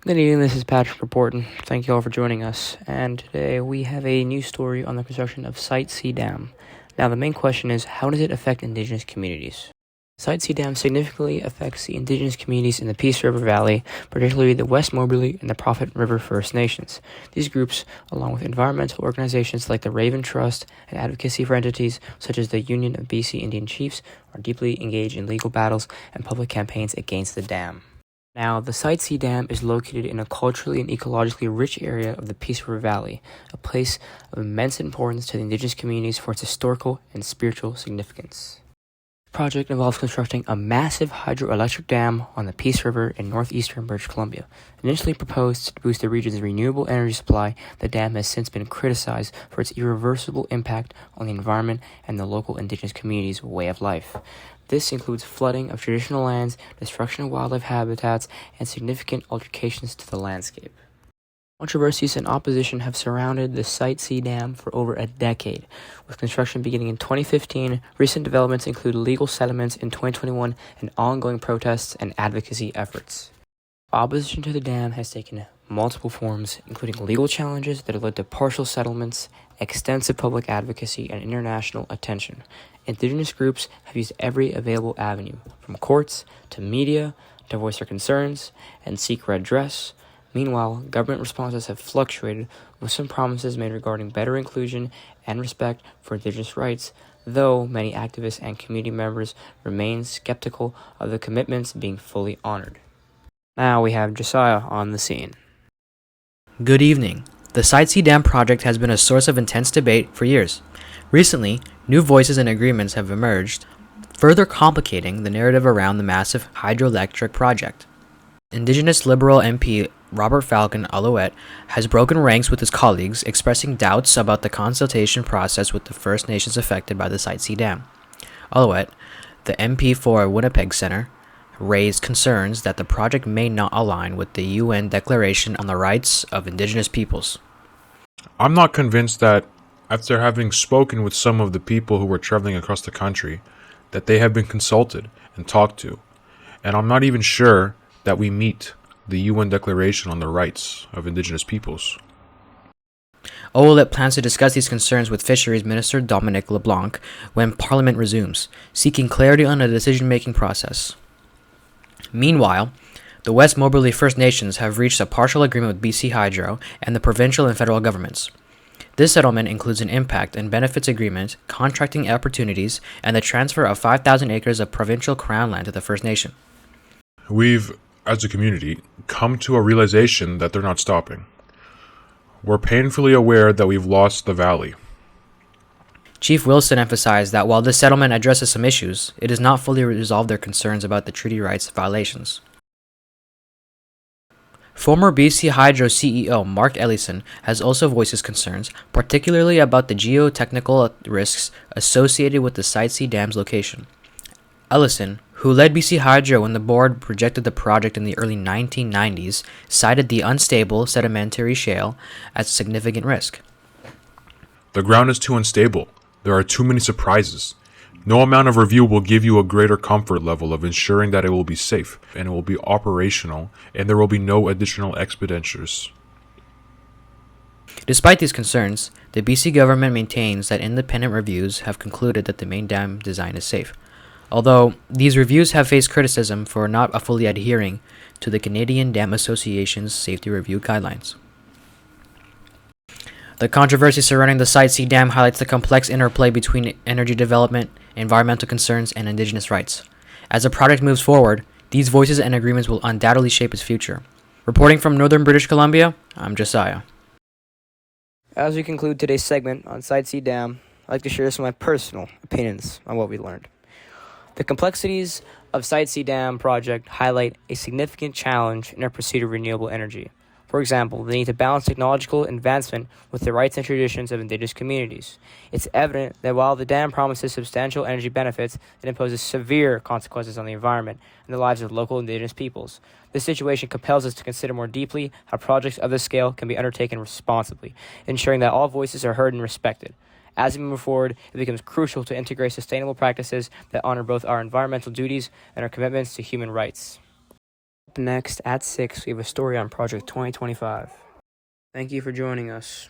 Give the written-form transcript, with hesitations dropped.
Good evening, this is Patrick reporting. Thank you all for joining us. And today we have a news story on the construction of Site C Dam. Now, the main question is, how does it affect indigenous communities? Site C Dam significantly affects the indigenous communities in the Peace River Valley, particularly the West Moberly and the Prophet River First Nations. These groups, along with environmental organizations like the Raven Trust and advocacy for entities such as the Union of BC Indian Chiefs, are deeply engaged in legal battles and public campaigns against the dam. Now, the Site C Dam is located in a culturally and ecologically rich area of the Peace River Valley, a place of immense importance to the indigenous communities for its historical and spiritual significance. The project involves constructing a massive hydroelectric dam on the Peace River in northeastern British Columbia. Initially proposed to boost the region's renewable energy supply, the dam has since been criticized for its irreversible impact on the environment and the local indigenous communities' way of life. This includes flooding of traditional lands, destruction of wildlife habitats, and significant altercations to the landscape. Controversies and opposition have surrounded the Site C Dam for over a decade, with construction beginning in 2015. Recent developments include legal settlements in 2021 and ongoing protests and advocacy efforts. Opposition to the dam has taken multiple forms, including legal challenges that have led to partial settlements, extensive public advocacy, and international attention. Indigenous groups have used every available avenue, from courts to media, to voice their concerns and seek redress. Meanwhile, government responses have fluctuated, with some promises made regarding better inclusion and respect for Indigenous rights, though many activists and community members remain skeptical of the commitments being fully honored. Now we have Josiah on the scene. Good evening. The Site C Dam project has been a source of intense debate for years. Recently, new voices and agreements have emerged, further complicating the narrative around the massive hydroelectric project. Indigenous Liberal MP Robert Falcon Alouette has broken ranks with his colleagues, expressing doubts about the consultation process with the First Nations affected by the Site C Dam. Alouette, the MP for Winnipeg Centre, raised concerns that the project may not align with the UN Declaration on the Rights of Indigenous Peoples. I'm not convinced that, after having spoken with some of the people who were traveling across the country, that they have been consulted and talked to, and I'm not even sure that we meet the UN Declaration on the Rights of Indigenous Peoples. Ouellette plans to discuss these concerns with Fisheries Minister Dominic LeBlanc when Parliament resumes, seeking clarity on the decision-making process. Meanwhile, the West Moberly First Nations have reached a partial agreement with BC Hydro and the provincial and federal governments. This settlement includes an impact and benefits agreement, contracting opportunities, and the transfer of 5,000 acres of provincial crown land to the First Nation. We've, as a community, come to a realization that they're not stopping. We're painfully aware that we've lost the valley. Chief Wilson emphasized that while this settlement addresses some issues, it does not fully resolve their concerns about the treaty rights violations. Former BC Hydro CEO Mark Ellison has also voiced his concerns, particularly about the geotechnical risks associated with the Site C Dam's location. Ellison, who led BC Hydro when the board projected the project in the early 1990s, cited the unstable sedimentary shale as a significant risk. The ground is too unstable. There are too many surprises. No amount of review will give you a greater comfort level of ensuring that it will be safe and it will be operational and there will be no additional expenditures. Despite these concerns, the BC government maintains that independent reviews have concluded that the main dam design is safe, although these reviews have faced criticism for not fully adhering to the Canadian Dam Association's safety review guidelines. The controversy surrounding the Site C Dam highlights the complex interplay between energy development, environmental concerns, and Indigenous rights. As the project moves forward, these voices and agreements will undoubtedly shape its future. Reporting from Northern British Columbia, I'm Josiah. As we conclude today's segment on Site C Dam, I'd like to share some of my personal opinions on what we learned. The complexities of Site C Dam project highlight a significant challenge in our pursuit of renewable energy. For example, the need to balance technological advancement with the rights and traditions of Indigenous communities. It's evident that while the dam promises substantial energy benefits, it imposes severe consequences on the environment and the lives of local Indigenous peoples. This situation compels us to consider more deeply how projects of this scale can be undertaken responsibly, ensuring that all voices are heard and respected. As we move forward, it becomes crucial to integrate sustainable practices that honor both our environmental duties and our commitments to human rights. Up next at 6, we have a story on Project 2025. Thank you for joining us.